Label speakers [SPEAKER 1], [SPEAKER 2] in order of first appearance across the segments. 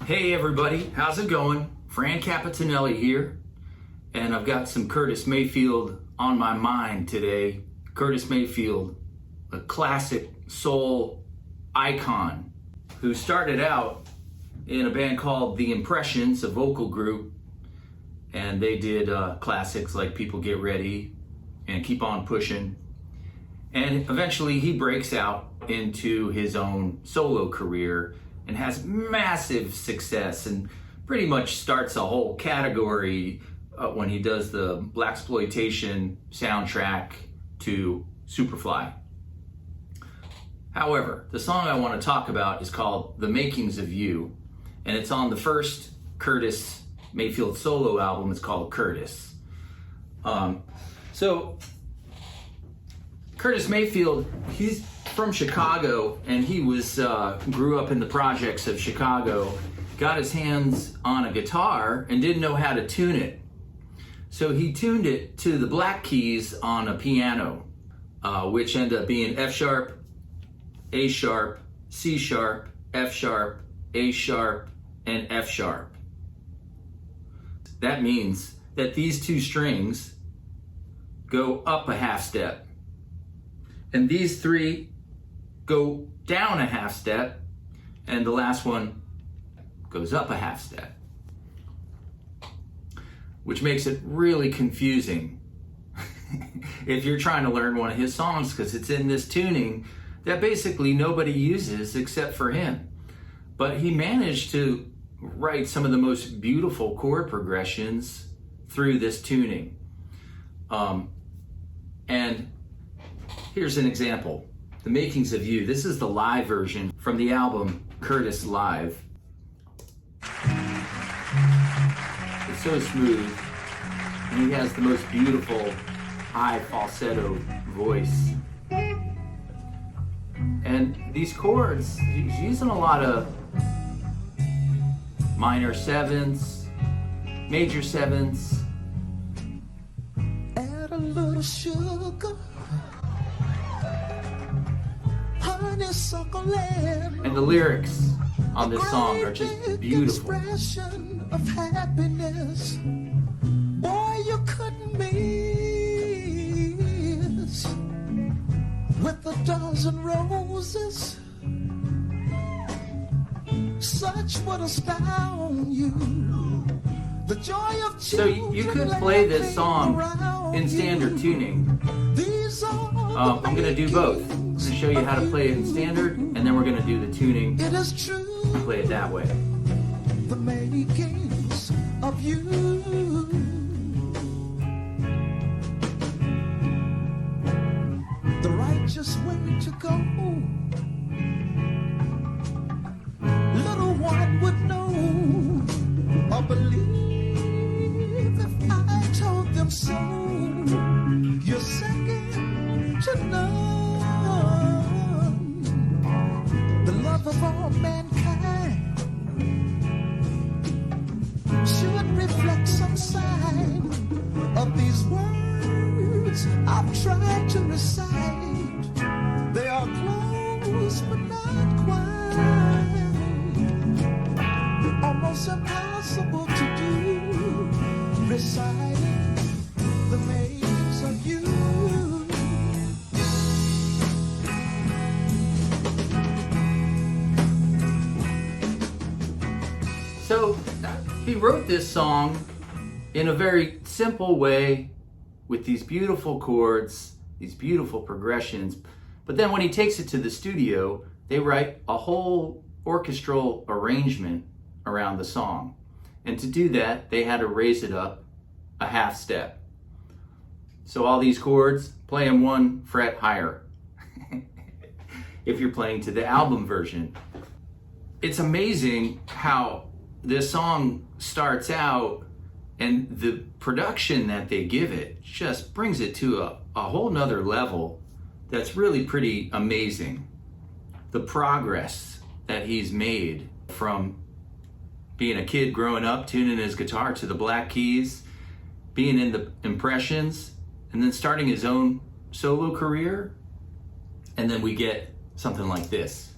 [SPEAKER 1] Hey everybody, how's it going? Francapitanelli here, and I've got some Curtis Mayfield on my mind today. Curtis Mayfield, a classic soul icon who started out in a band called The Impressions, a vocal group, and they did classics like People Get Ready and Keep On Pushin'. And eventually he breaks out into his own solo career and has massive success and pretty much starts a whole category when he does the blaxploitation soundtrack to Superfly. However, the song I want to talk about is called The Makings of You, and it's on the first Curtis Mayfield solo album. It's called Curtis. So Curtis Mayfield, he's from Chicago, and he grew up in the projects of Chicago, got his hands on a guitar and didn't know how to tune it. So he tuned it to the black keys on a piano, which ended up being F sharp, A sharp, C sharp, F sharp, A sharp, and F sharp. That means that these two strings go up a half step, and these three go down a half step, and the last one goes up a half step, which makes it really confusing if you're trying to learn one of his songs, because it's in this tuning that basically nobody uses except for him. But he managed to write some of the most beautiful chord progressions through this tuning. And here's an example. The Makings of You. This is the live version from the album Curtis Live. It's so smooth, and he has the most beautiful high falsetto voice. And these chords, he's using a lot of minor sevenths, major sevenths.
[SPEAKER 2] Add a little sugar,
[SPEAKER 1] and the lyrics on this song are just beautiful.
[SPEAKER 2] Expression of happiness, boy, you couldn't miss. With a dozen roses, such would astound you. The joy of
[SPEAKER 1] so you could play this song in standard tuning. I'm going to do both. I'm going to show you how to play it in standard, and then we're going to do the tuning
[SPEAKER 2] it is true,
[SPEAKER 1] and play it that way.
[SPEAKER 2] The makings of you. The righteous way to go. Little one would know or believe if I told them so. You're second to none. The love of all mankind should reflect some sign of these words I've tried to recite. They are close but not quite. Almost impossible to do, reciting the makings of you.
[SPEAKER 1] So he wrote this song in a very simple way with these beautiful chords, these beautiful progressions. But then when he takes it to the studio, they write a whole orchestral arrangement around the song. And to do that, they had to raise it up a half step. So all these chords, play them one fret higher if you're playing to the album version. It's amazing how this song starts out, and the production that they give it just brings it to a whole nother level that's really pretty amazing. The progress that he's made from being a kid growing up, tuning his guitar to the black keys, being in the Impressions, and then starting his own solo career. And then we get something like this.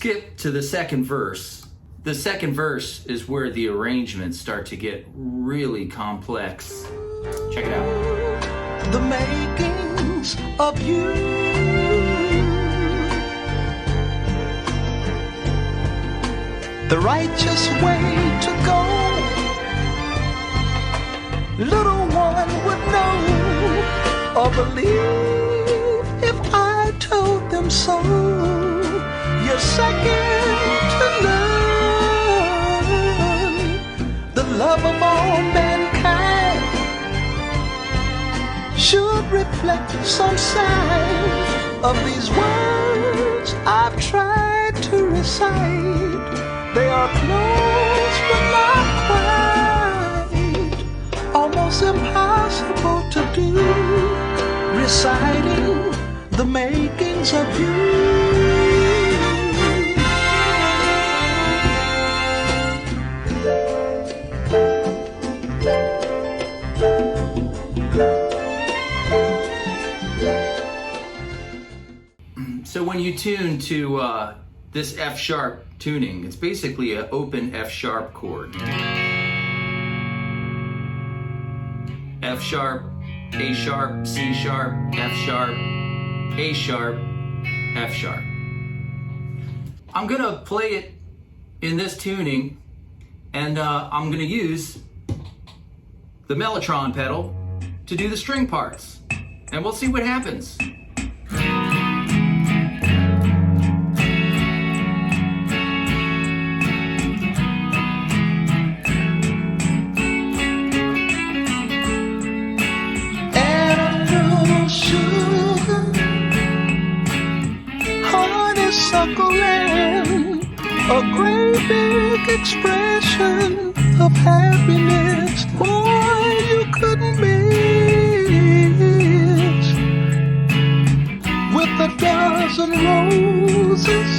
[SPEAKER 1] skip to the second verse. The second verse is where the arrangements start to get really complex. Check it out.
[SPEAKER 2] The makings of you. The righteous way to go. Little one would know or believe if I told them so. You're second to none. The love of all mankind should reflect some sign of these words I've tried to recite. They are close but not quite, almost impossible to do, reciting the makings of you.
[SPEAKER 1] So when you tune to this F sharp tuning, it's basically an open F sharp chord. F sharp, A sharp, C sharp, F sharp, A sharp, F sharp. I'm gonna play it in this tuning, and I'm gonna use the mellotron pedal to do the string parts, and we'll see what happens.
[SPEAKER 2] A great big expression of happiness, boy, you couldn't miss. With a dozen roses,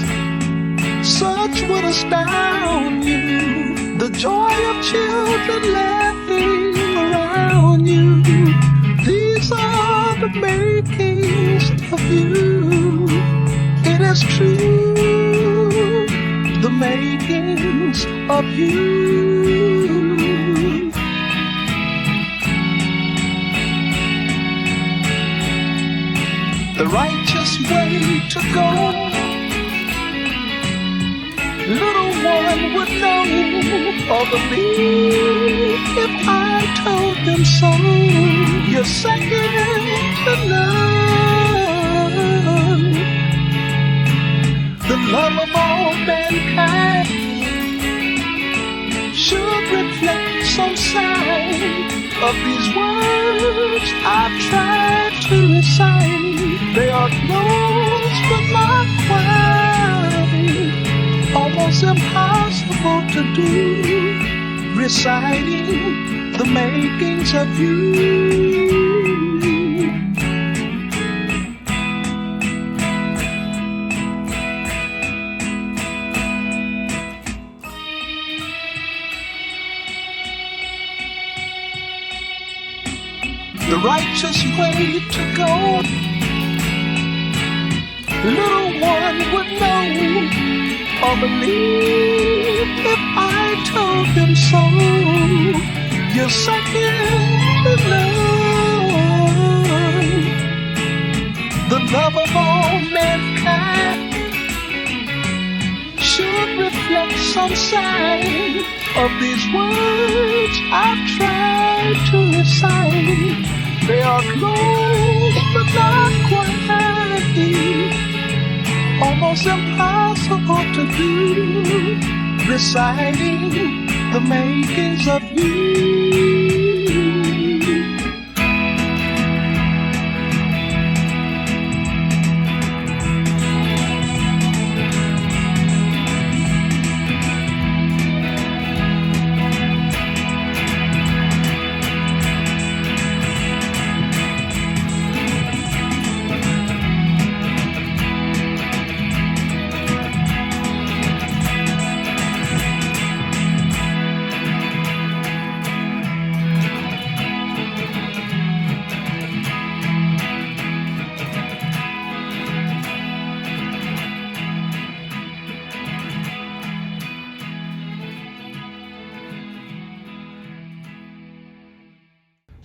[SPEAKER 2] such would astound you. The joy of children laughing around you. These are the makings of you. It is true, the makings of you. The righteous way to go. Little one would know or believe if I told them so. You're second to none. The love of all mankind should reflect some sign of these words I've tried to recite. They are close but not quite, almost impossible to do, reciting the makings of you. The righteous way to go. Little one would know or believe if I told them so. You're second to none. The love of all mankind should reflect some sign of these words I've tried to recite. They are close but not quite, almost impossible to do, reciting the makings of you.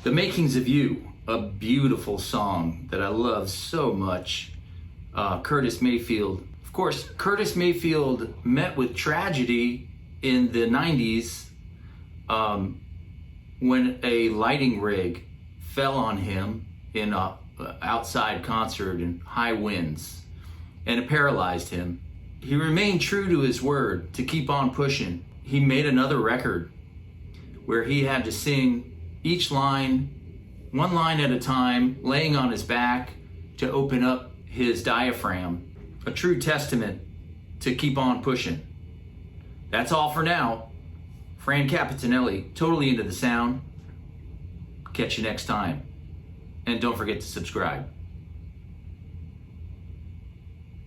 [SPEAKER 1] The Makings of You, a beautiful song that I love so much. Curtis Mayfield. Of course, Curtis Mayfield met with tragedy in the 90s when a lighting rig fell on him in an outside concert in high winds, and it paralyzed him. He remained true to his word to keep on pushing. He made another record where he had to sing each line, one line at a time, laying on his back to open up his diaphragm. A true testament to keep on pushing. That's all for now. Francapitanelli, totally into the sound. Catch you next time. And don't forget to subscribe.